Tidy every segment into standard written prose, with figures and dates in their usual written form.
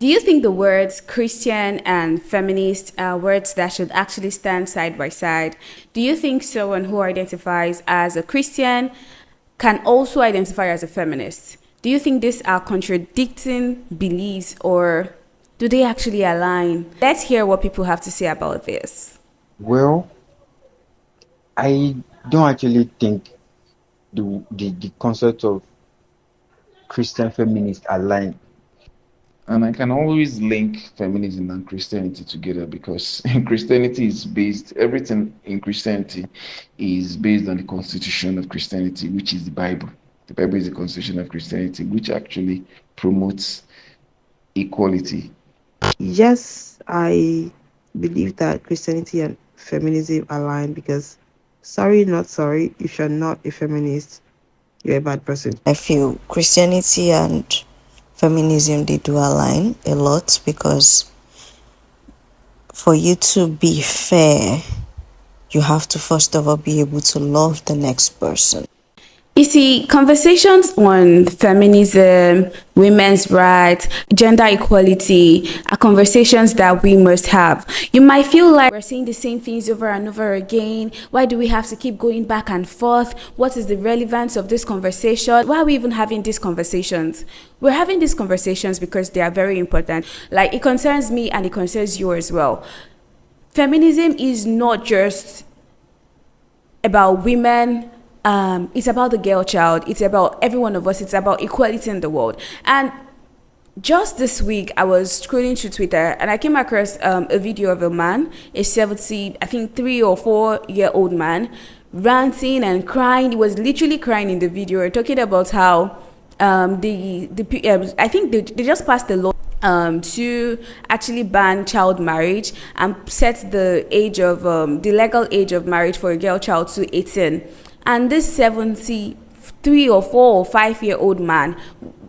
Do you think the words Christian and feminist are words that should actually stand side by side? Do you think someone who identifies as a Christian can also identify as a feminist? Do you think these are contradicting beliefs or do they actually align? Let's hear what people have to say about this. Well, I don't actually think the concept of Christian feminist align. And I can always link feminism and Christianity together because Christianity is based, everything in Christianity is based on the constitution of Christianity, which is the Bible. The Bible is the constitution of Christianity, which actually promotes equality. Yes, I believe that Christianity and feminism align because, sorry, not sorry, if you're not a feminist, you're a bad person. I feel Christianity and feminism, they do align a lot because for you to be fair, you have to first of all be able to love the next person. You see, conversations on feminism, women's rights, gender equality are conversations that we must have. You might feel like we're saying the same things over and over again. Why do we have to keep going back and forth? What is the relevance of this conversation? Why are we even having these conversations? We're having these conversations because they are very important. Like, it concerns me and it concerns you as well. Feminism is not just about women. It's about the girl child. It's about every one of us. It's about equality in the world. And just this week, I was scrolling through Twitter and I came across a video of a man, a 70, I think 3 or 4-year-old man, ranting and crying. He was literally crying in the video, talking about how I think they just passed the law to actually ban child marriage and set the age of the legal age of marriage for a girl child to 18. And this 73 or 4 or 5-year-old man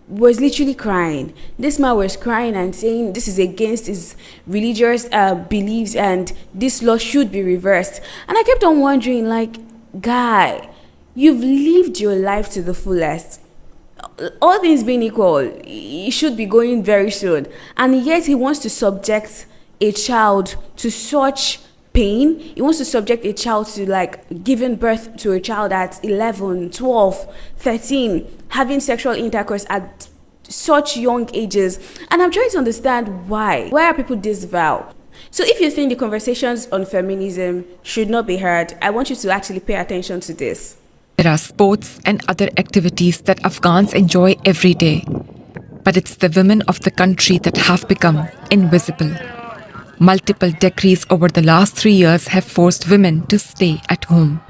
was literally crying. This man was crying and saying this is against his religious beliefs and this law should be reversed. And I kept on wondering, like, guy, you've lived your life to the fullest. All things being equal, he should be going very soon. And yet he wants to subject a child to such pain. He wants to subject a child to, like, giving birth to a child at 11, 12, 13, having sexual intercourse at such young ages. And I'm trying to understand why. Why are people this vile? So if you think the conversations on feminism should not be heard, I want you to actually pay attention to this. There are sports and other activities that Afghans enjoy every day. But it's the women of the country that have become invisible. Multiple decrees over the last 3 years have forced women to stay at home.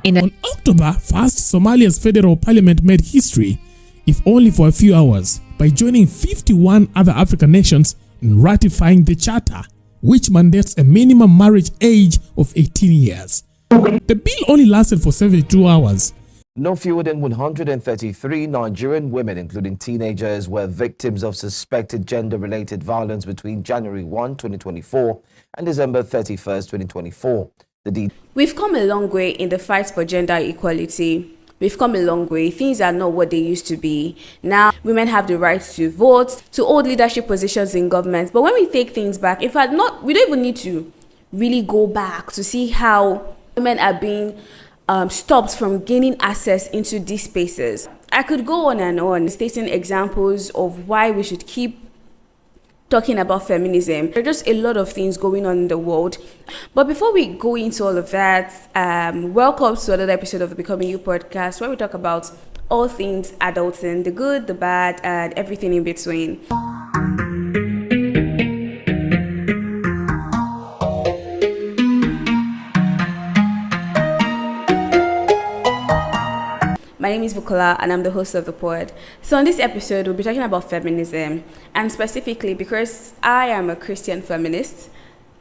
On October 1st, Somalia's federal parliament made history, if only for a few hours, by joining 51 other African nations in ratifying the charter, which mandates a minimum marriage age of 18 years. The bill only lasted for 72 hours. No fewer than 133 Nigerian women, including teenagers, were victims of suspected gender-related violence between January 1, 2024 and December 31st, 2024. We've come a long way in the fight for gender equality. We've come a long way. Things are not what they used to be. Now, women have the right to vote, to hold leadership positions in government. But when we take things back, in fact, we don't even need to really go back to see how women are being stopped from gaining access into these spaces. I could go on and on, stating examples of why we should keep talking about feminism. There are just a lot of things going on in the world. But before we go into all of that, welcome to another episode of the Becoming You podcast, where we talk about all things adulting, the good, the bad, and everything in between. My name is Bukola and I'm the host of the pod. So on this episode, we'll be talking about feminism, and specifically because I am a Christian feminist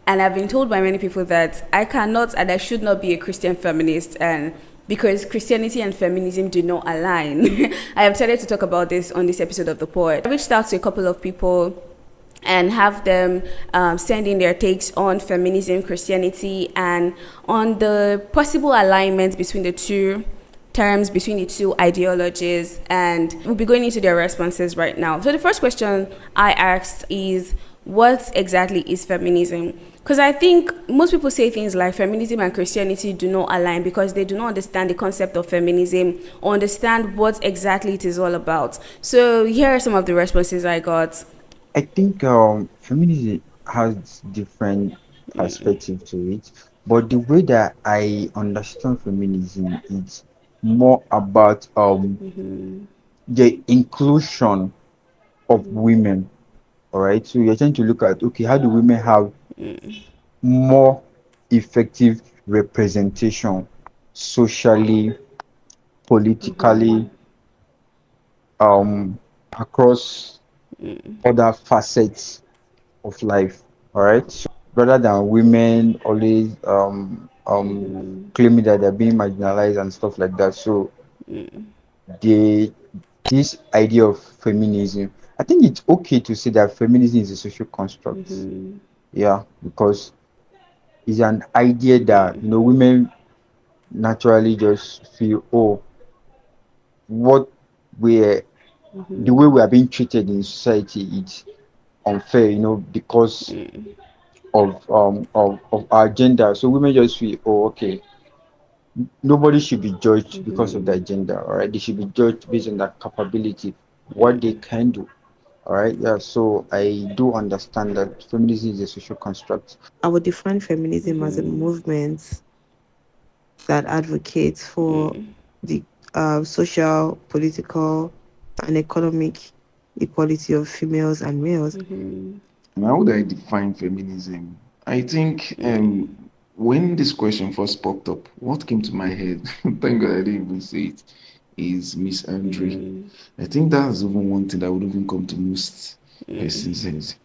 and I've been told by many people that I cannot and I should not be a Christian feminist, and because Christianity and feminism do not align. I have decided to talk about this on this episode of the pod. I reached out to a couple of people and have them send in their takes on feminism, Christianity, and on the possible alignment between the two terms between the two ideologies, and we'll be going into their responses right now. So the first question I asked is, what exactly is feminism? Because I think most people say things like feminism and Christianity do not align because they do not understand the concept of feminism or understand what exactly it is all about. So here are some of the responses I got. I think feminism has different perspective to it, but the way that I understand feminism is more about the inclusion of women. All right, so you're trying to look at, okay, how do women have more effective representation socially, politically, um across other facets of life. All right, so rather than women always claiming that they're being marginalized and stuff like that, so they this idea of feminism, I think it's okay to say that feminism is a social construct. Yeah, because it's an idea that, women naturally just feel, oh, what we're the way we are being treated in society is unfair, because of our gender. So women just feel, oh, okay, nobody should be judged because of their gender. All right, they should be judged based on their capability, what they can do. All right, yeah. So I do understand that feminism is a social construct. I would define feminism as a movement that advocates for the social, political, and economic equality of females and males. And how would I define feminism? I think when this question first popped up, what came to my head, thank God I didn't even say it, is misandry. I think that's even one thing that would even come to most persons' heads.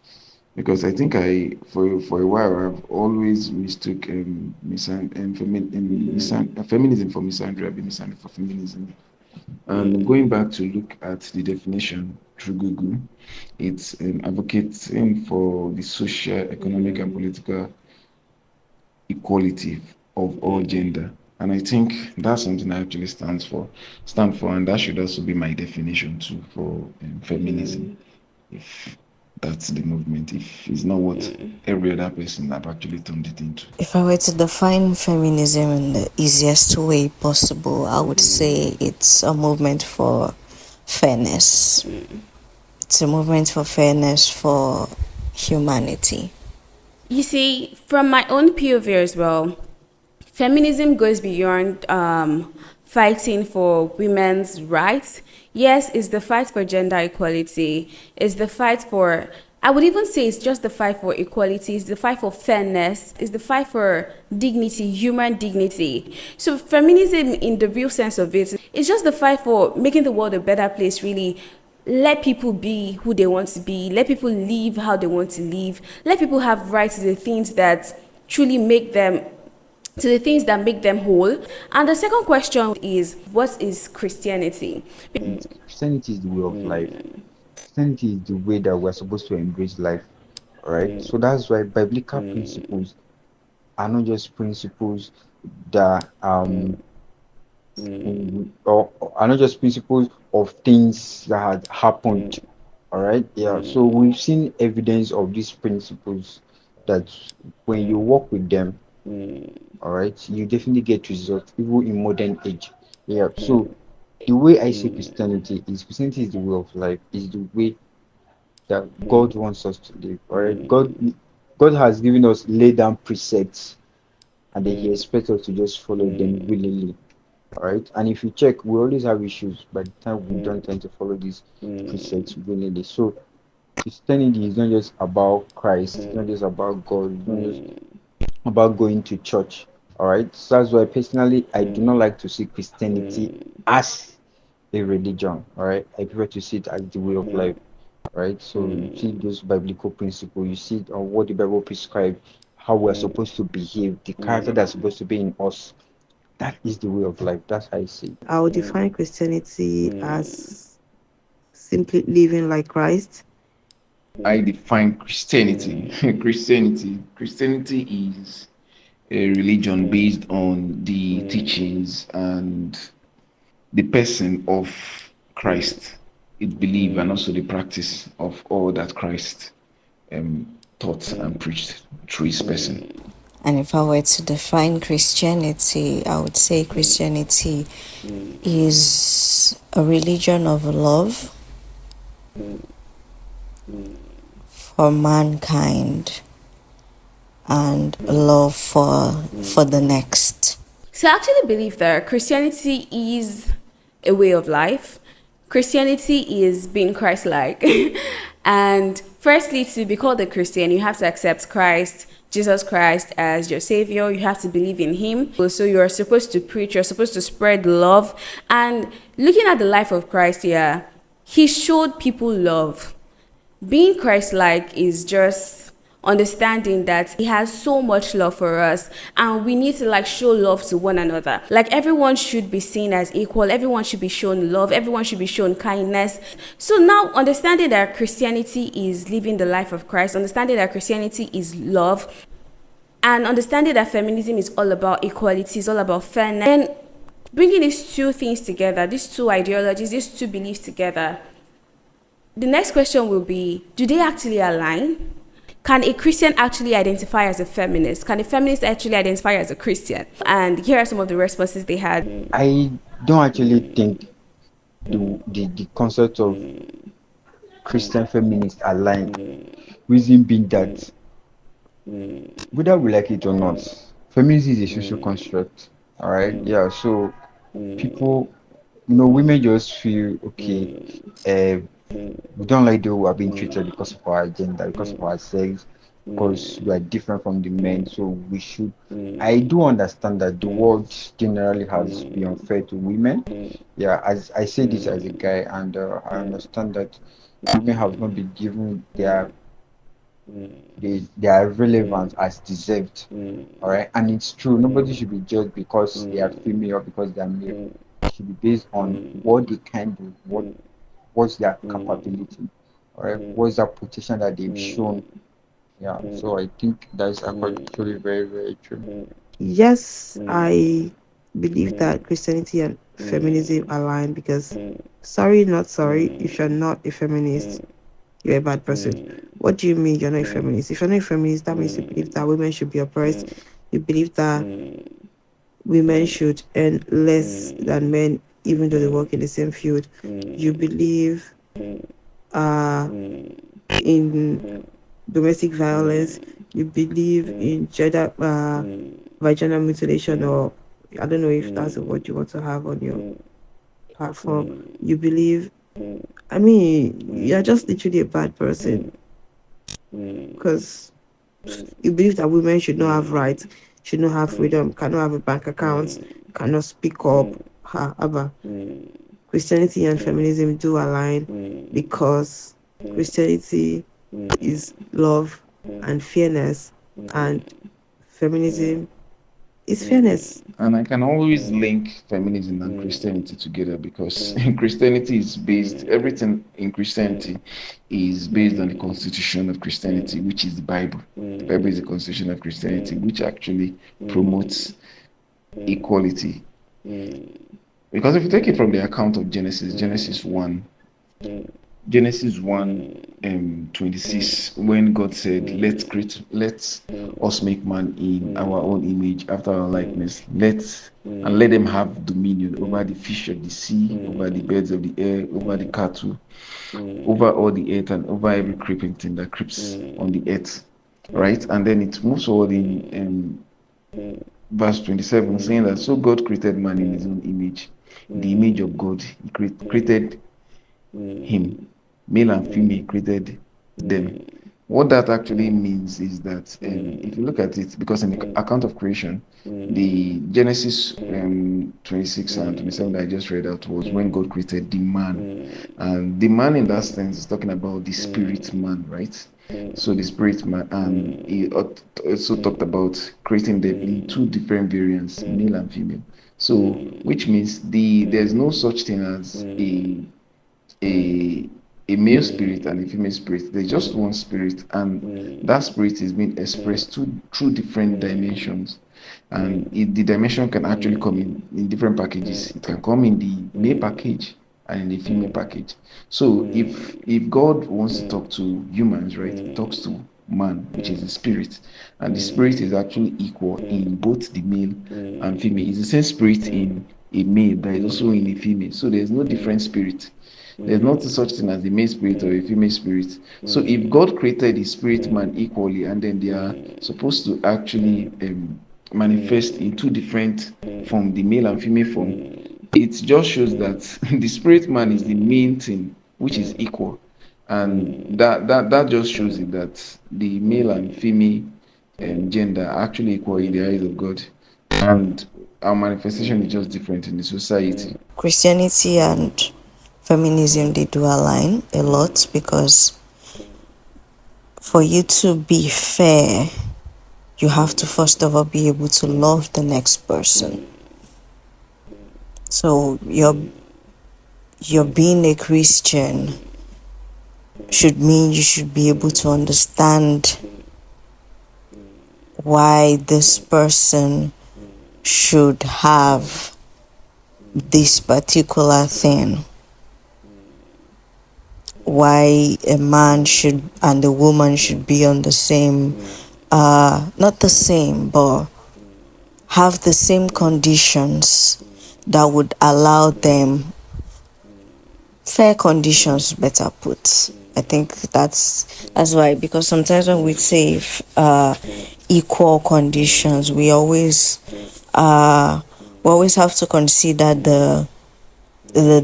Because I think for a while I've always mistook feminism for misandry. I've been misandry for feminism. And going back to look at the definition through Google, it's advocating for the social, economic, and political equality of all gender. And I think that's something I actually stand for, and that should also be my definition too for feminism. If that's the movement, if it's not what every other person have actually turned it into. If I were to define feminism in the easiest way possible, I would say it's a movement for fairness. It's a movement for fairness for humanity. You see, from my own POV as well, feminism goes beyond fighting for women's rights. Yes, it's the fight for gender equality. It's the fight for, I would even say it's just the fight for equality. It's the fight for fairness. It's the fight for dignity, human dignity. So feminism in the real sense of it, it's just the fight for making the world a better place, really. Let people be who they want to be. Let people live how they want to live. Let people have rights to the things that truly make them, to the things that make them whole. And the second question is, what is Christianity? Christianity is the way of life. Christianity is the way that we're supposed to embrace life. All right. So that's why biblical principles are not just principles that or are not just principles of things that had happened. All right. Yeah. So we've seen evidence of these principles that when you work with them, all right, you definitely get results, even in modern age. Yeah. So the way I see Christianity is the way of life, is the way that God wants us to live. All right. God has given us laid down precepts, and then He expects us to just follow them willingly. All right. And if you check, we always have issues by the time we don't tend to follow these precepts willingly. So Christianity is not just about Christ, it's not just about God, it's not just about going to church. All right. So that's why personally I do not like to see Christianity as a religion. All right. I prefer to see it as the way of life. Right. So you see those biblical principles, you see what the Bible prescribes, how we're supposed to behave, the character that's supposed to be in us. That is the way of life. That's how I see it. I would define Christianity as simply living like Christ. I define Christianity. Christianity is a religion based on the teachings and the person of Christ, it believe, and also the practice of all that Christ taught and preached through his person. And if I were to define Christianity, I would say Christianity is a religion of love for mankind and love for the next. So I actually believe that Christianity is a way of life. Christianity is being Christ-like. And firstly, to be called a Christian, you have to accept Christ, Jesus Christ, as your savior. You have to believe in him. So you're supposed to preach, you're supposed to spread love. And looking at the life of Christ here, he showed people love. Being Christ-like is just understanding that he has so much love for us, and we need to like show love to one another. Like, everyone should be seen as equal, everyone should be shown love, everyone should be shown kindness. So now, understanding that Christianity is living the life of Christ, understanding that Christianity is love, and understanding that feminism is all about equality, is all about fairness, and bringing these two things together, these two ideologies, these two beliefs together, the next question will be, do they actually align? Can a Christian actually identify as a feminist? Can a feminist actually identify as a Christian? And here are some of the responses they had. I don't actually think the concept of Christian feminist aligned. Reason being that whether we like it or not, feminism is a social construct. All right, yeah. So people, women just feel okay. We don't like the way we are being treated because of our gender, because of our sex, because we are different from the men. So we should. I do understand that the world generally has been unfair to women. Yeah, as I say this as a guy, and I understand that women have not been given their relevance as deserved. All right, and it's true. Nobody should be judged because they are female or because they are male. It should be based on what they can do, what's their capability, all right, what's that potential that they've shown. Yeah, so I think that's actually very, very true. Yes, I believe that Christianity and feminism align because, sorry, not sorry, if you're not a feminist, you're a bad person. What do you mean you're not a feminist? If you're not a feminist, that means you believe that women should be oppressed. You believe that women should earn less than men, even though they work in the same field. You believe uh, in domestic violence. You believe in gender, vaginal mutilation, or I don't know if that's a word you want to have on your platform. You believe, I mean, you're just literally a bad person because you believe that women should not have rights, should not have freedom, cannot have a bank account, cannot speak up. However, Christianity and feminism do align because Christianity is love and fairness, and feminism is fairness. And I can always link feminism and Christianity together because Christianity is based, everything in Christianity is based on the constitution of Christianity, which is the Bible. The Bible is the constitution of Christianity, which actually promotes equality. Because if you take it from the account of Genesis 1, 26, when God said, let us make man in our own image, after our likeness, let them have dominion over the fish of the sea, over the birds of the air, over the cattle, over all the earth, and over every creeping thing that creeps on the earth. Right? And then it moves forward in verse 27, saying that so God created man in his own image. In the image of God, he created him, male and female created them. What that actually means is that if you look at it, because in the account of creation, the Genesis 26 and 27 that I just read out was when God created the man. And the man in that sense is talking about the spirit man, right? So the spirit man, and he also talked about creating them in two different variants, male and female. So which means there's no such thing as a a male spirit and a female spirit. There's just one spirit, and that spirit is being expressed through different dimensions. And the dimension can actually come in different packages. It can come in the male package and in the female package. So if God wants to talk to humans, right, he talks to man, which is the spirit, and the spirit is actually equal in both the male and female. It's the same spirit in a male that is also in a female. So there's no different spirit. There's not such thing as a male spirit or a female spirit. So if God created the spirit man equally, and then they are supposed to actually manifest in two different form, the male and female form, it just shows that the spirit man is the main thing, which is equal, and that just shows it that the male and female gender are actually equal in the eyes of God, and our manifestation is just different in the society. Christianity and feminism, they do align a lot, because for you to be fair, you have to first of all be able to love the next person. So you're being a Christian should mean you should be able to understand why this person should have this particular thing, why a man should and a woman should be on the same, not the same, but have the same conditions that would allow them fair conditions, better put. I think that's why, because sometimes when we say equal conditions, we always have to consider the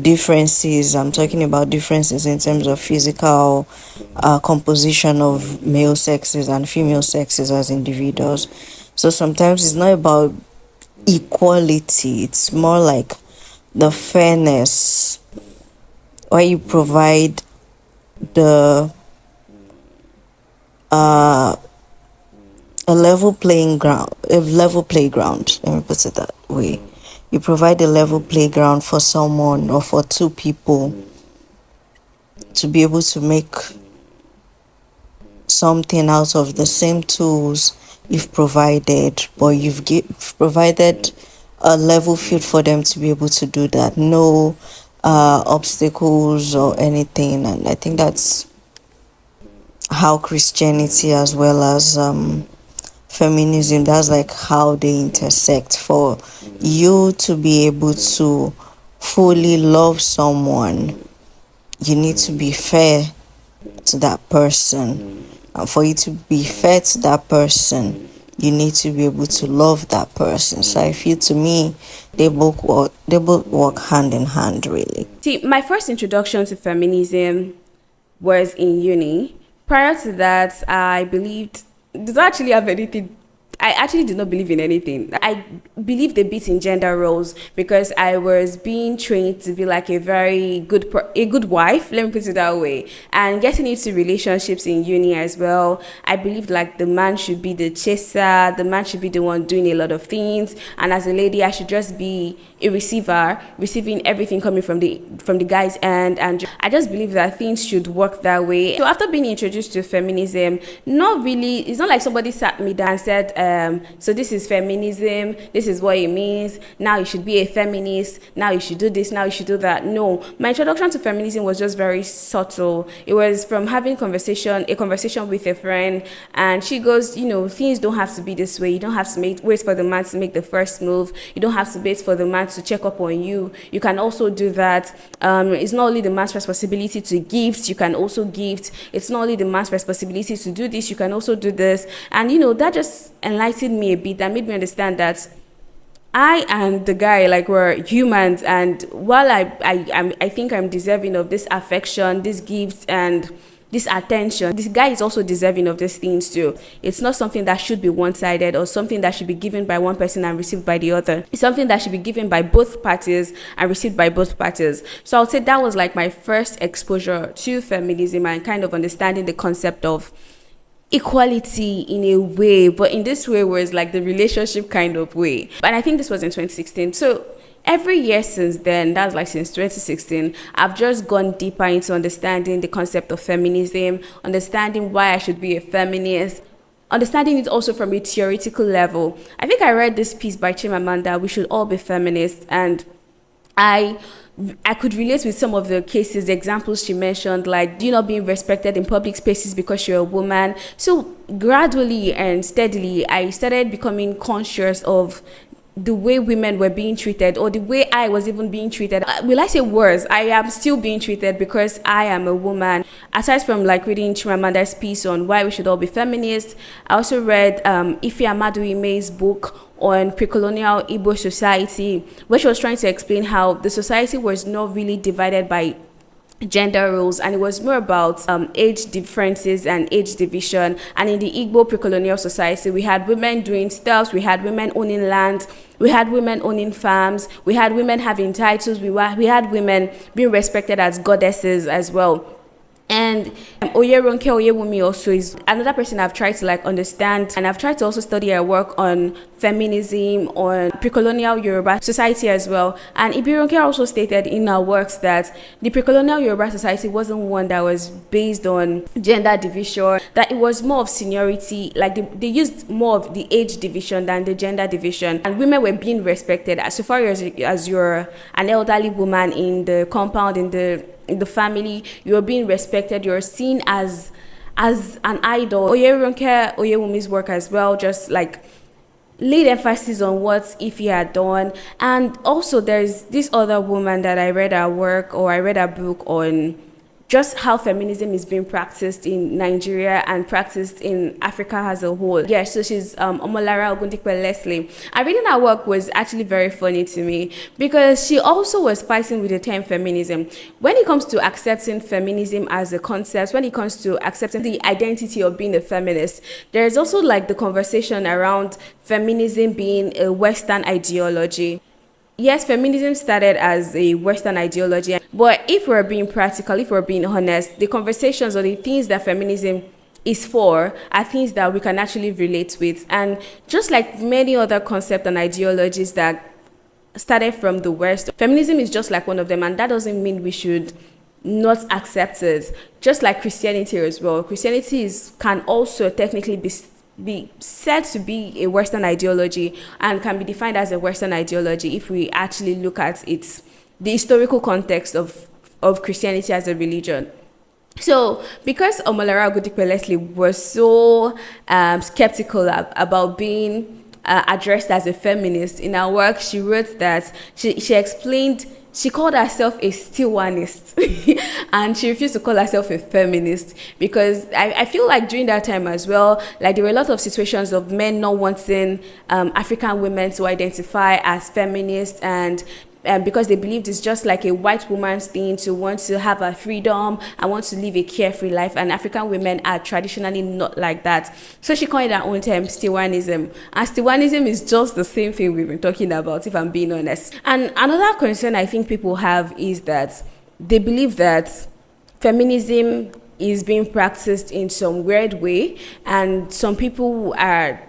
differences. I'm talking about differences in terms of physical composition of male sexes and female sexes as individuals. So sometimes it's not about equality, it's more like the fairness, where you provide the a level playground. Let me put it that way. You provide a level playground for someone or for two people to be able to make something out of the same tools you've provided, but you've provided a level field for them to be able to do that. No obstacles or anything. And I think that's how Christianity as well as feminism, that's like how they intersect. For you to be able to fully love someone, you need to be fair to that person, and for you to be fair to that person, you need to be able to love that person. So I feel, to me, they both work hand in hand, really. See, my first introduction to feminism was in uni. Prior to that, I believed, did not actually have anything. I actually did not believe in anything. I believed a bit in gender roles because I was being trained to be like a very good wife, let me put it that way. And getting into relationships in uni as well, I believed like the man should be the chaser, the man should be the one doing a lot of things, and as a lady, I should just be a receiver, receiving everything coming from the guy's end. And I just believe that things should work that way. So after being introduced to feminism, not really, it's not like somebody sat me down and said, so this is feminism, this is what it means, now you should be a feminist, now you should do this, now you should do that. No, my introduction to feminism was just very subtle. It was from having a conversation with a friend, and she goes, things don't have to be this way. You don't have to wait for the man to make the first move. You don't have to wait for the man to check up on you. You can also do that. It's not only the man's responsibility to gift, you can also gift. It's not only the man's responsibility to do this, you can also do this. And that just enlightened me a bit. That made me understand that I and the guy, like, we're humans, and while I think I'm deserving of this affection, this gift, and this attention, this guy is also deserving of these things too. It's not something that should be one-sided or something that should be given by one person and received by the other. It's something that should be given by both parties and received by both parties. So I would say that was like my first exposure to feminism and kind of understanding the concept of equality in a way, but in this way where it's like the relationship kind of way. And I think this was in 2016. So every year since then, that's like since 2016, I've just gone deeper into understanding the concept of feminism, understanding why I should be a feminist, understanding it also from a theoretical level. I think I read this piece by Chimamanda, We Should All Be Feminists, and I could relate with some of the cases, the examples she mentioned, like you not being respected in public spaces because you're a woman. So gradually and steadily, I started becoming conscious of the way women were being treated, or the way I was even being treated. Will I say worse? I am still being treated because I am a woman. Aside from like reading Chimamanda's piece on why we should all be feminists, I also read Ife Amaduime's book on pre-colonial Igbo society, which was trying to explain how the society was not really divided by gender roles, and it was more about age differences and age division. And in the Igbo pre-colonial society, we had women doing stuff, we had women owning land, we had women owning farms, we had women having titles, we had women being respected as goddesses as well. And Oyeronke Oyewumi also is another person I've tried to like understand, and I've tried to also study her work on feminism, on pre-colonial Yoruba society as well. And Ibironke also stated in her works that the pre-colonial Yoruba society wasn't one that was based on gender division, that it was more of seniority, like they used more of the age division than the gender division. And women were being respected so far as you're an elderly woman in the compound, in the family, you're being respected, you're seen as an idol. Oyeronke Oyewumi's work as well just like laid emphasis on what Ife had done. And also there's this other woman that I read her work, or I read her book on just how feminism is being practiced in Nigeria and practiced in Africa as a whole. Yeah, so she's Omolara Ogundipe Leslie. And reading her work was actually very funny to me, because she also was fighting with the term feminism. When it comes to accepting feminism as a concept, when it comes to accepting the identity of being a feminist, there's also like the conversation around feminism being a Western ideology. Yes, feminism started as a Western ideology, but if we're being practical, if we're being honest, the conversations or the things that feminism is for are things that we can actually relate with. And just like many other concepts and ideologies that started from the West, feminism is just like one of them, and that doesn't mean we should not accept it. Just like Christianity as well. Christianity can also technically be said to be a Western ideology, and can be defined as a Western ideology if we actually look at the historical context of Christianity as a religion. So because Omolara Ogundipe Leslie was so skeptical about being addressed as a feminist, in her work she wrote that she explained, she called herself a Stiwanist and she refused to call herself a feminist, because I feel like during that time as well, like there were a lot of situations of men not wanting African women to identify as feminists, and because they believed it's just like a white woman's thing to want to have a freedom and want to live a carefree life, and African women are traditionally not like that. So she coined her own term, Stiwanism. And Stiwanism is just the same thing we've been talking about, if I'm being honest. And another concern I think people have is that they believe that feminism is being practiced in some weird way, and some people are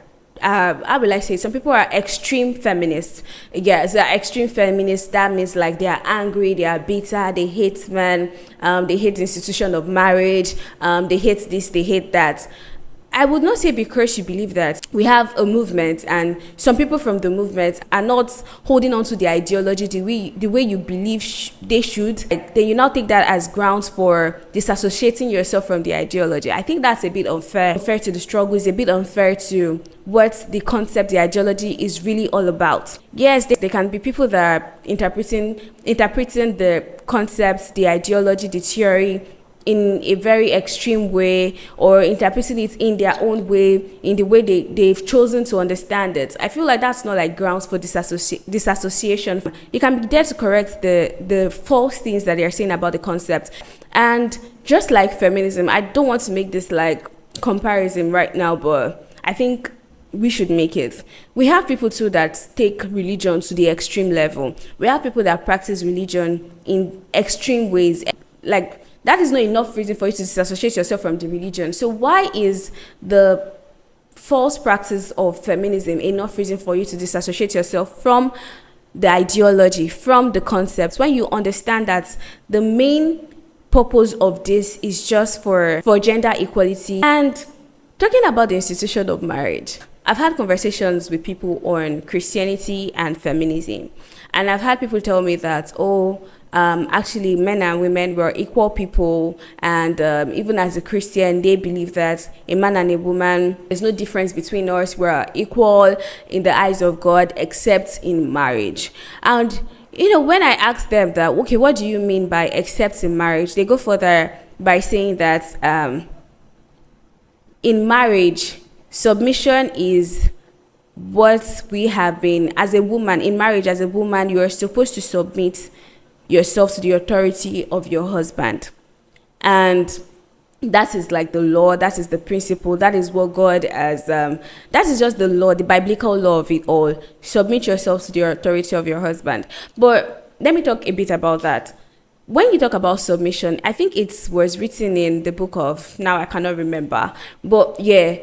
how will I say, some people are extreme feminists. Yes, they're extreme feminists. That means like they are angry, they are bitter, they hate men, they hate the institution of marriage, they hate this, they hate that. I would not say because you believe that we have a movement and some people from the movement are not holding on to the ideology the way you believe they should, then you now take that as grounds for disassociating yourself from the ideology. I think that's a bit unfair to the struggle, is a bit unfair to what the concept, the ideology is really all about. Yes, there can be people that are interpreting the concepts, the ideology, the theory in a very extreme way, or interpreting it in their own way, in the way they've chosen to understand it. I feel like that's not like grounds for disassociation. You can be there to correct the false things that they're saying about the concept. And just like feminism, I don't want to make this like comparison right now, but I think we should make it. We have people too that take religion to the extreme level. We have people that practice religion in extreme ways. Like, that is not enough reason for you to disassociate yourself from the religion. So why is the false practice of feminism enough reason for you to disassociate yourself from the ideology, from the concepts, when you understand that the main purpose of this is just for gender equality. And talking about the institution of marriage, I've had conversations with people on Christianity and feminism, and I've had people tell me that, actually men and women were equal people, and even as a Christian, they believe that a man and a woman, there's no difference between us, we're equal in the eyes of God except in marriage. And when I ask them that, okay, what do you mean by except in marriage, they go further by saying that in marriage, submission is what we have been. As a woman, in marriage, as a woman, you are supposed to submit yourself to the authority of your husband. And that is like the law, that is the principle, that is what God has, that is just the law, the biblical law of it all. Submit yourself to the authority of your husband. But let me talk a bit about that. When you talk about submission, I think it was written in the book of, now I cannot remember, but yeah,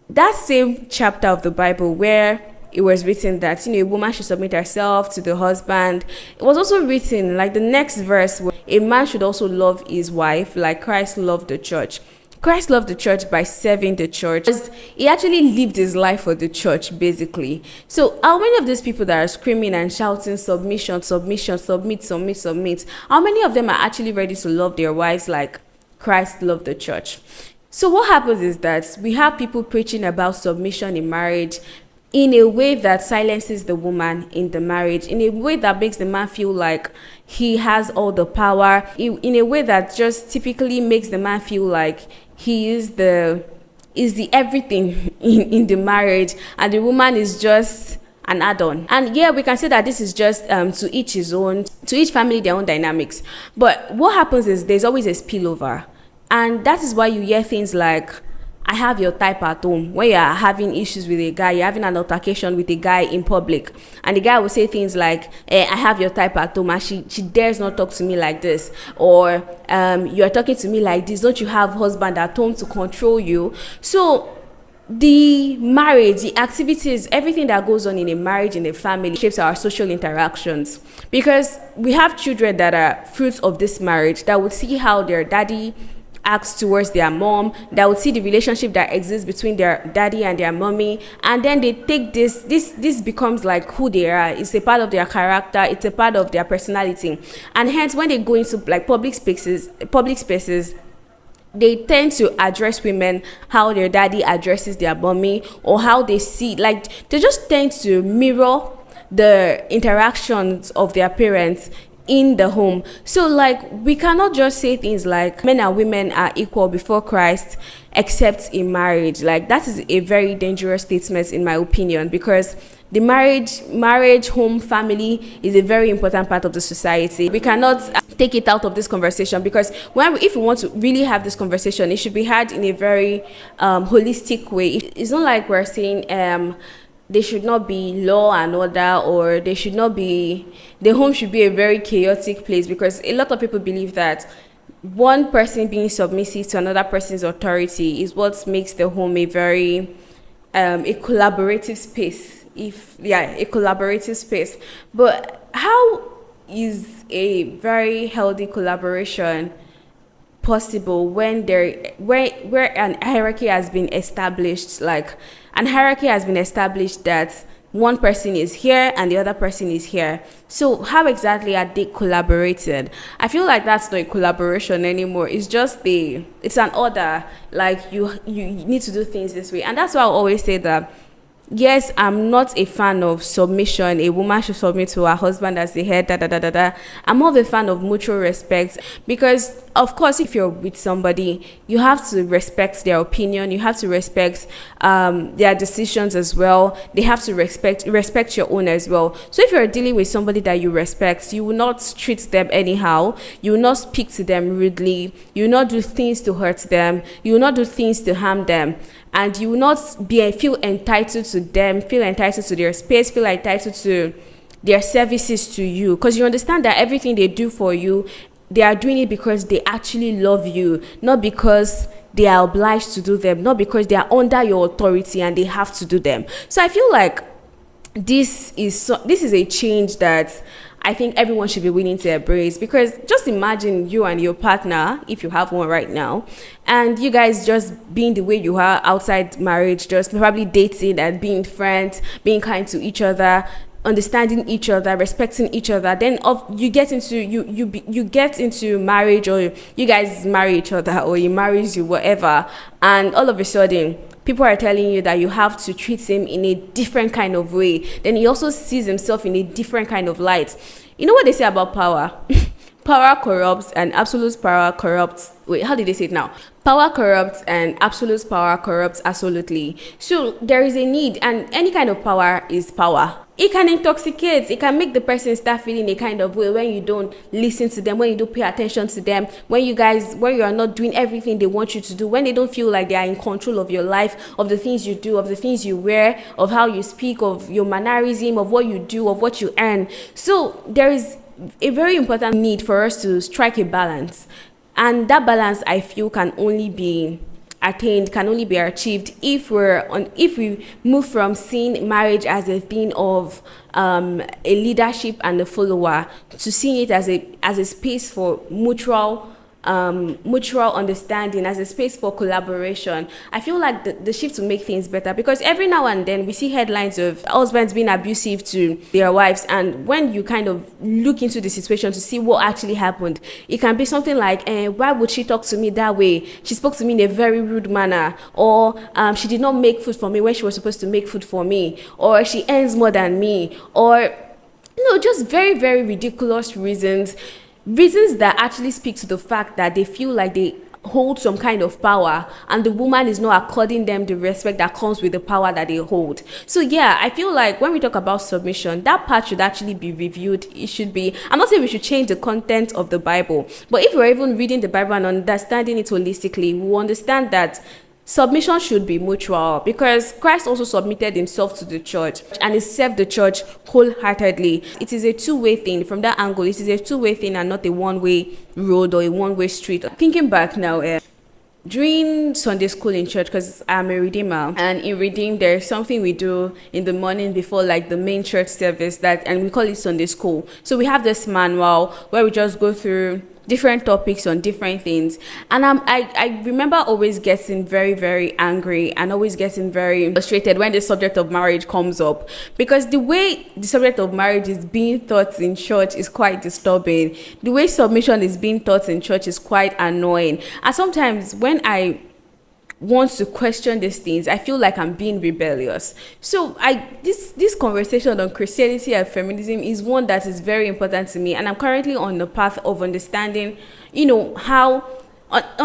that same chapter of the Bible where it was written that a woman should submit herself to the husband, it was also written like the next verse, where a man should also love his wife like Christ loved the church. Christ loved the church by serving the church. He actually lived his life for the church, basically. So how many of these people that are screaming and shouting submission, submission, submit, submit, submit, how many of them are actually ready to love their wives like Christ loved the church? So what happens is that we have people preaching about submission in marriage in a way that silences the woman in the marriage, in a way that makes the man feel like he has all the power, in a way that just typically makes the man feel like he is the everything in the marriage, and the woman is just an add-on. And yeah, we can say that this is just to each his own, to each family their own dynamics. But what happens is there's always a spillover. And that is why you hear things like, I have your type at home. When you are having issues with a guy, you're having an altercation with a guy in public, and the guy will say things like, I have your type at home, and she dares not talk to me like this. Or you're talking to me like this. Don't you have husband at home to control you? So the marriage, the activities, everything that goes on in a marriage, in a family, shapes our social interactions. Because we have children that are fruits of this marriage that would see how their daddy acts towards their mom, that would see the relationship that exists between their daddy and their mommy, and then they take this becomes like who they are. It's a part of their character, it's a part of their personality. And hence when they go into like public spaces, they tend to address women how their daddy addresses their mommy, or how they see, like they just tend to mirror the interactions of their parents in the home. So like we cannot just say things like men and women are equal before Christ except in marriage. Like that is a very dangerous statement in my opinion, because the marriage, home, family is a very important part of the society. We cannot take it out of this conversation, because if we want to really have this conversation, it should be had in a very holistic way. It's not like we're saying there should not be law and order, or the home should be a very chaotic place, because a lot of people believe that one person being submissive to another person's authority is what makes the home a very a collaborative space. A collaborative space. But how is a very healthy collaboration possible when where an hierarchy has been established? Like an hierarchy has been established that one person is here and the other person is here. So how exactly are they collaborated? I feel like that's not a collaboration anymore. It's just it's an order. Like you need to do things this way. And that's why I always say that, yes, I'm not a fan of submission. A woman should submit to her husband as the head, I'm more of a fan of mutual respect, because, of course, if you're with somebody, you have to respect their opinion. You have to respect their decisions as well. They have to respect your own as well. So if you're dealing with somebody that you respect, you will not treat them anyhow. You will not speak to them rudely. You will not do things to hurt them. You will not do things to harm them. And you will not feel entitled to them, feel entitled to their space, feel entitled to their services to you. Because you understand that everything they do for you, they are doing it because they actually love you, not because they are obliged to do them, not because they are under your authority and they have to do them. So I feel like this is a change that I think everyone should be willing to embrace, because just imagine you and your partner, if you have one right now, and you guys just being the way you are outside marriage, just probably dating and being friends, being kind to each other, understanding each other, respecting each other. Then you get into marriage, or you guys marry each other, or he marries you, whatever, and all of a sudden people are telling you that you have to treat him in a different kind of way. Then he also sees himself in a different kind of light. You know what they say about power? Power corrupts and absolute power corrupts. Wait, how did they say it now? Power corrupts and absolute power corrupts absolutely. So there is a need, and any kind of power is power. It can intoxicate. It can make the person start feeling a kind of way when you don't listen to them, when you don't pay attention to them, when you are not doing everything they want you to do, when they don't feel like they are in control of your life, of the things you do, of the things you wear, of how you speak, of your mannerism, of what you do, of what you earn. So there is a very important need for us to strike a balance. And that balance, I feel, can only be attained, can only be achieved if we move from seeing marriage as a thing of a leadership and a follower, to seeing it as a space for mutual understanding, as a space for collaboration. I feel like the shift to make things better, because every now and then we see headlines of husbands being abusive to their wives, and when you kind of look into the situation to see what actually happened, it can be something like, why would she talk to me that way? She spoke to me in a very rude manner, or she did not make food for me when she was supposed to make food for me, or she earns more than me, or just very, very ridiculous reasons that actually speak to the fact that they feel like they hold some kind of power, and the woman is not according them the respect that comes with the power that they hold. So yeah, I feel like when we talk about submission, that part should actually be reviewed. It should be, I'm not saying we should change the content of the Bible, but if we're even reading the Bible and understanding it holistically, we will understand that submission should be mutual, because Christ also submitted himself to the church and he served the church wholeheartedly. It is a two-way thing. From that angle, it is a two-way thing and not a one-way road or a one-way street. Thinking back now, during Sunday school in church, because I'm a Redeemer, and in Redeem there's something we do in the morning before like the main church service, and we call it Sunday school. So we have this manual where we just go through different topics on different things, and I remember always getting very, very angry and always getting very frustrated when the subject of marriage comes up, because the way the subject of marriage is being taught in church is quite disturbing. The way submission is being taught in church is quite annoying, and sometimes when I want to question these things, I feel like I'm being rebellious. So this conversation on Christianity and feminism is one that is very important to me, and I'm currently on the path of understanding, how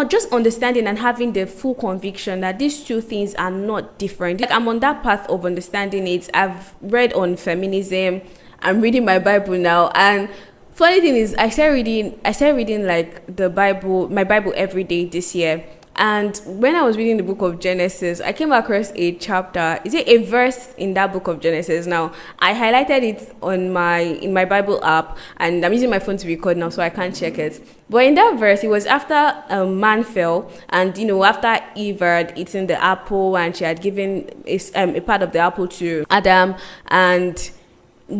just understanding and having the full conviction that these two things are not different. Like, I'm on that path of understanding it. I've read on feminism. I'm reading my Bible now, and funny thing is, I started reading like my Bible every day this year. And when I was reading the book of Genesis, I came across a chapter. Is it a verse in that book of Genesis? Now, I highlighted it in my Bible app, and I'm using my phone to record now, so I can't check it. But in that verse, it was after a man fell, and after Eve had eaten the apple, and she had given a part of the apple to Adam, and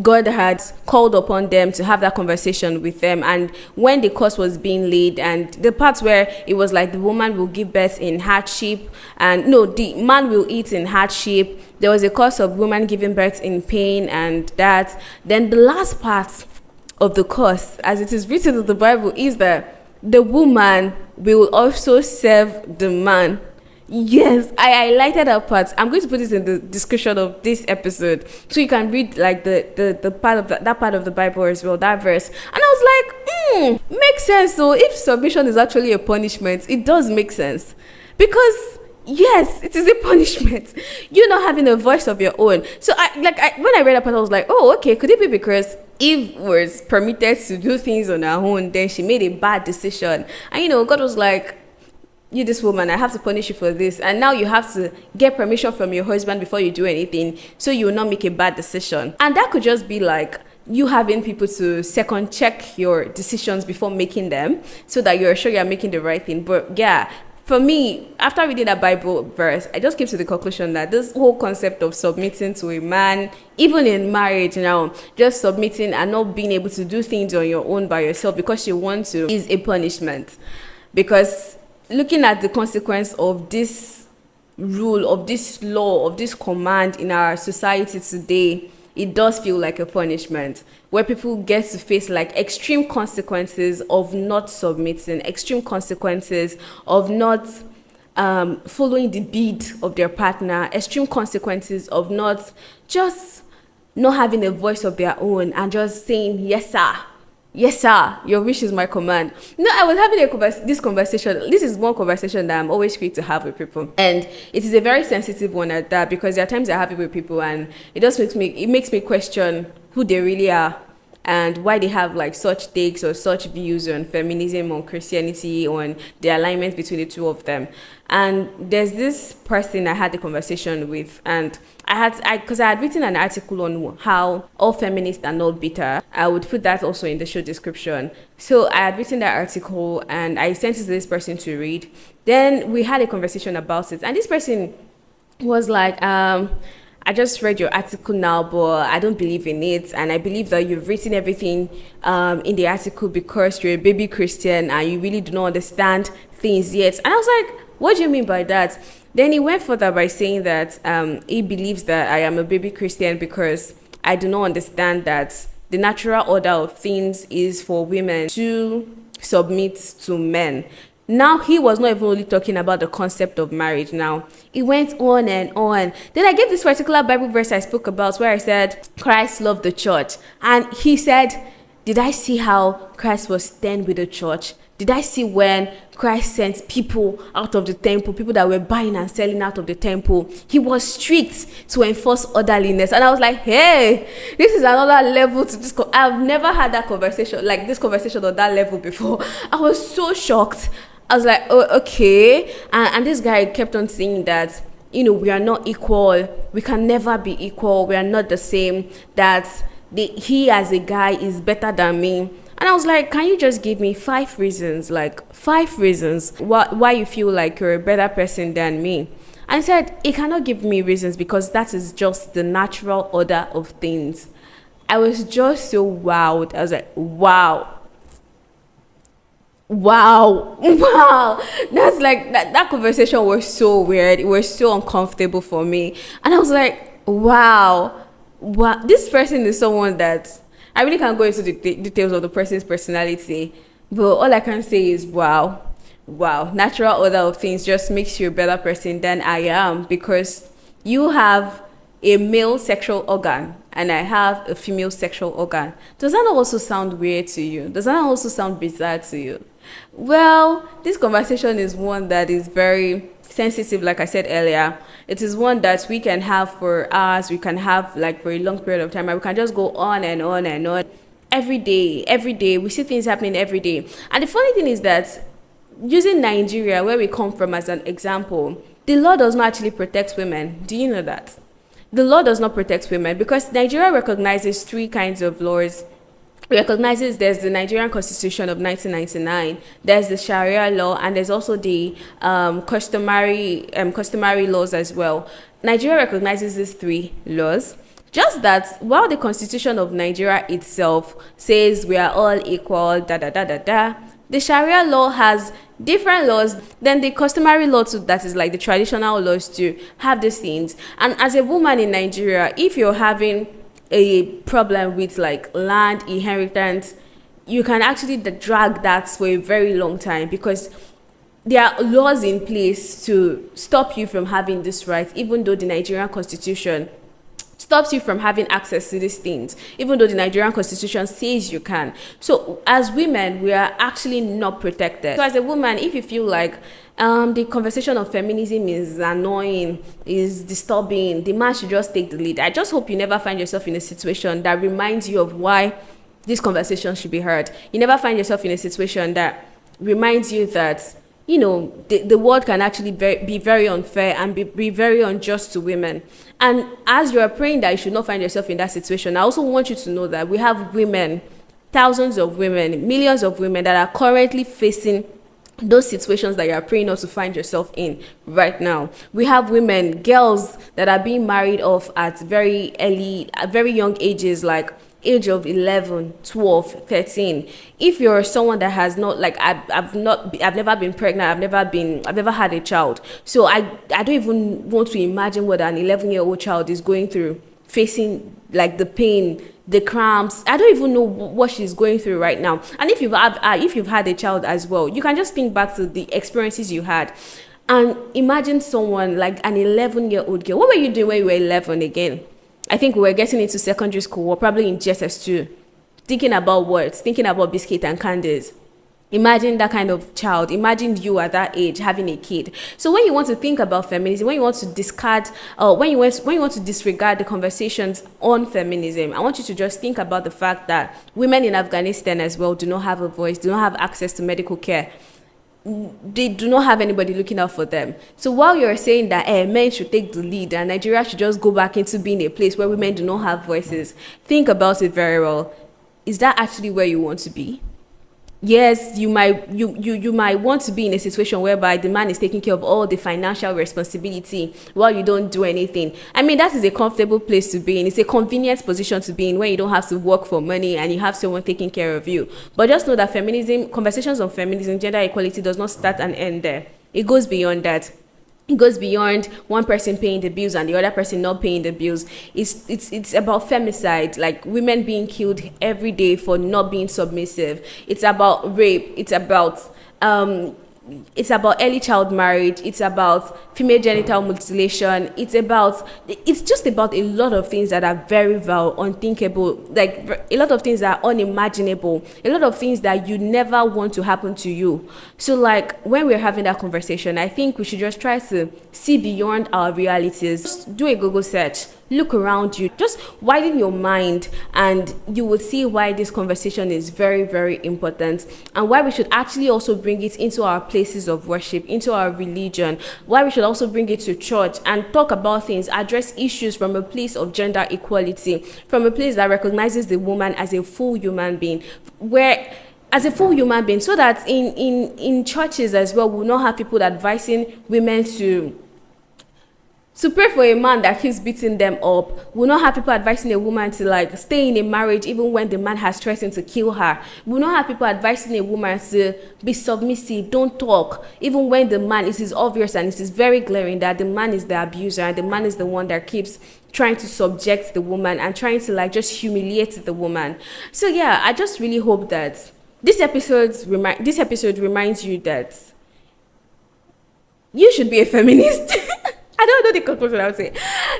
God had called upon them to have that conversation with them. And when the curse was being laid, and the parts where it was like the woman will give birth in hardship, and no, the man will eat in hardship, there was a curse of woman giving birth in pain, and that then the last part of the curse, as it is written in the Bible, is that the woman will also serve the man. Yes, I highlighted that part. I'm going to put it in the description of this episode, so you can read like the part of that part of the Bible as well, that verse. And I was like, makes sense. So if submission is actually a punishment, it does make sense, because yes, it is a punishment. You're not having a voice of your own. So when I read that part, I was like, oh, okay, could it be because Eve was permitted to do things on her own, then she made a bad decision, and God was like, you, this woman, I have to punish you for this, and now you have to get permission from your husband before you do anything, so you will not make a bad decision. And that could just be like you having people to second check your decisions before making them, so that you're sure you're making the right thing. But yeah, for me, after reading that Bible verse, I just came to the conclusion that this whole concept of submitting to a man, even in marriage now, just submitting and not being able to do things on your own by yourself because you want to, is a punishment. Because looking at the consequence of this rule, of this law, of this command in our society today, it does feel like a punishment where people get to face like extreme consequences of not submitting, extreme consequences of not following the beat of their partner, extreme consequences of not having a voice of their own and just saying, yes, sir. Yes, sir. Your wish is my command. No, I was having this conversation. This is one conversation that I'm always quick to have with people, and it is a very sensitive one at that, because there are times I have it with people, and it makes me question who they really are and why they have like such takes or such views on feminism, on Christianity, on the alignment between the two of them. And there's this person I had a conversation with, and because I had written an article on how all feminists are not bitter. I would put that also in the show description. So I had written that article and I sent it to this person to read. Then we had a conversation about it, and this person was like, I just read your article now, but I don't believe in it. And I believe that you've written everything in the article because you're a baby Christian and you really do not understand things yet. And I was like, what do you mean by that? Then he went further by saying that he believes that I am a baby Christian because I do not understand that the natural order of things is for women to submit to men. Now, he was not even only talking about the concept of marriage. Now, it went on and on. Then I gave this particular Bible verse I spoke about where I said, Christ loved the church. And he said, did I see how Christ was stern with the church? Did I see when Christ sent people out of the temple, people that were buying and selling out of the temple? He was strict to enforce orderliness. And I was like, hey, this is another level to this. I've never had that conversation, like this conversation on that level before. I was so shocked. I was like, oh, okay. And this guy kept on saying that, we are not equal. We can never be equal. We are not the same. That he as a guy is better than me. And I was like, can you just give me 5 reasons, why you feel like you're a better person than me? And he said, he cannot give me reasons because that is just the natural order of things. I was just so wowed. I was like, wow. That's like that conversation was so weird. It was so uncomfortable for me, and I was like, wow, this person is someone that I really can't go into the details of the person's personality, but all I can say is wow. Natural order of things just makes you a better person than I am, because you have a male sexual organ and I have a female sexual organ. Does that not also sound weird to you? Does that not also sound bizarre to you? Well, this conversation is one that is very sensitive, like I said earlier. It is one that we can have for hours, we can have like for a long period of time, and we can just go on and on and on. Every day, we see things happening every day. And the funny thing is that, using Nigeria, where we come from as an example, the law does not actually protect women. Do you know that? The law does not protect women because Nigeria recognizes 3 kinds of laws. It recognizes there's the Nigerian Constitution of 1999, there's the Sharia law, and there's also the customary laws as well. Nigeria recognizes these 3 laws. Just that while the Constitution of Nigeria itself says we are all equal, the Sharia law has different laws than the customary law too, that is like the traditional laws to have these things. And as a woman in Nigeria, if you're having a problem with like land inheritance, you can actually drag that for a very long time because there are laws in place to stop you from having this right, even though the Nigerian Constitution stops you from having access to these things, even though the Nigerian Constitution says you can. So as women, we are actually not protected. So as a woman, if you feel like the conversation of feminism is annoying, is disturbing, the man should just take the lead. I just hope you never find yourself in a situation that reminds you of why this conversation should be heard. You never find yourself in a situation that reminds you that, the world can actually be very unfair and be very unjust to women. And as you are praying that you should not find yourself in that situation, I also want you to know that we have women, thousands of women, millions of women that are currently facing those situations that you are praying not to find yourself in right now. We have women, girls that are being married off at very young ages, like age of 11, 12, 13. If you're someone that has not, like, I've never been pregnant, I've never had a child, so I don't even want to imagine what an 11-year-old child is going through, facing like the pain, the cramps. I don't even know what she's going through right now. And if you've had a child as well, you can just think back to the experiences you had and imagine someone like an 11-year-old girl. What were you doing when you were 11 again? I think we were getting into secondary school, or probably in GSS2, thinking about words, thinking about biscuit and candies. Imagine that kind of child. Imagine you at that age having a kid. So when you want to think about feminism, when you want to discard, when you want to disregard the conversations on feminism, I want you to just think about the fact that women in Afghanistan as well do not have a voice, do not have access to medical care. They do not have anybody looking out for them. So while you're saying that men should take the lead and Nigeria should just go back into being a place where women do not have voices, think about it very well. Is that actually where you want to be? Yes, you might want to be in a situation whereby the man is taking care of all the financial responsibility while you don't do anything. I mean, that is a comfortable place to be in. It's a convenient position to be in when you don't have to work for money and you have someone taking care of you. But just know that conversations on feminism, gender equality does not start and end there. It goes beyond that. It goes beyond one person paying the bills and the other person not paying the bills. It's about femicide, like women being killed every day for not being submissive. It's about rape. It's about early child marriage. It's about female genital mutilation. It's just about a lot of things that are very unthinkable, like a lot of things that are unimaginable, a lot of things that you never want to happen to you. So like when we're having that conversation, I think we should just try to see beyond our realities. Just do a Google search. Look around you, just widen your mind, and you will see why this conversation is very, very important, and why we should actually also bring it into our places of worship, into our religion, why we should also bring it to church and talk about things, address issues from a place of gender equality, from a place that recognizes the woman as a full human being, so that in churches as well, we'll not have people advising women to pray for a man that keeps beating them up. We'll not have people advising a woman to like stay in a marriage even when the man has threatened to kill her. We'll not have people advising a woman to be submissive, don't talk, even when the man, it is obvious and it is very glaring that the man is the abuser and the man is the one that keeps trying to subject the woman and trying to like just humiliate the woman. So yeah, I just really hope that this episode reminds you that you should be a feminist. I don't know the conclusion I would say.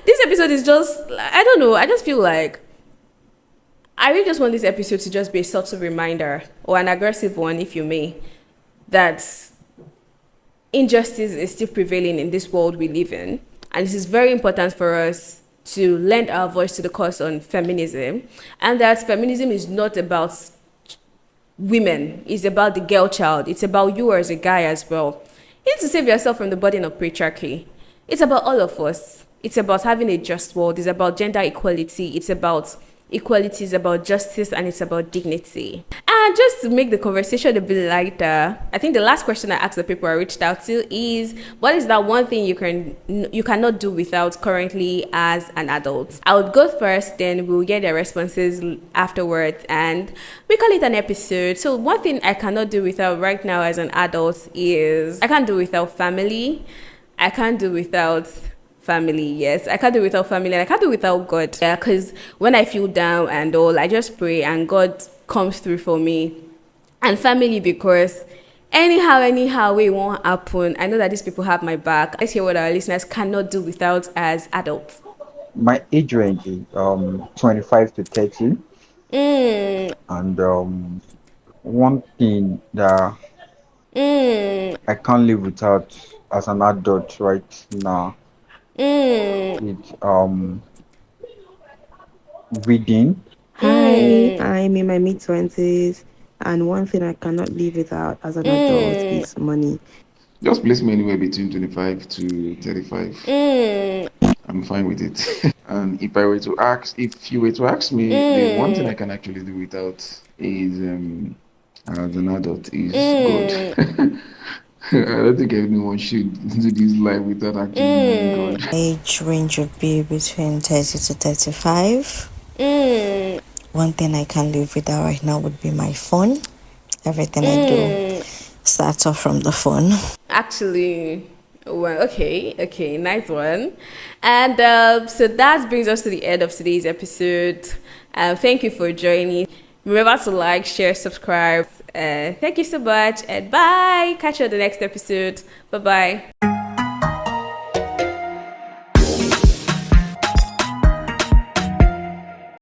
This episode is just, I don't know, I just feel like I really just want this episode to just be a subtle reminder, or an aggressive one, if you may, that injustice is still prevailing in this world we live in. And it is very important for us to lend our voice to the cause on feminism, and that feminism is not about women, it's about the girl child, it's about you as a guy as well. You need to save yourself from the burden of patriarchy. It's about all of us. It's about having a just world. It's about gender equality. It's about equality. It's about justice, and it's about dignity. And just to make the conversation a bit lighter, I think the last question I asked the people I reached out to is, what is that one thing you cannot do without currently as an adult? I would go first, then we'll get their responses afterwards, and we call it an episode. So one thing I cannot do without right now as an adult is I can't do without family. I can't do without family. Yes, I can't do without family, and I can't do without God. Yeah, because when I feel down and all, I just pray and God comes through for me. And family, because anyhow it won't happen. I know that these people have my back. Let's hear what our listeners cannot do without as adults. My age range is 25 to 30. And one thing that I can't live without as an adult right now is reading. Hi, I'm in my mid-20s, and one thing I cannot live without as an adult is money. Just place me anywhere between 25 to 35. I'm fine with it. And if you were to ask me, the one thing I can actually do without is as an adult is God. I don't think anyone should do this life without actually knowing God. Age range would be between 30 to 35. One thing I can't live without right now would be my phone. Everything I do starts off from the phone. Actually, well, okay, nice one. And so that brings us to the end of today's episode. Thank you for joining. Remember to like, share, subscribe. Thank you so much, and bye. Catch you on the next episode. Bye bye.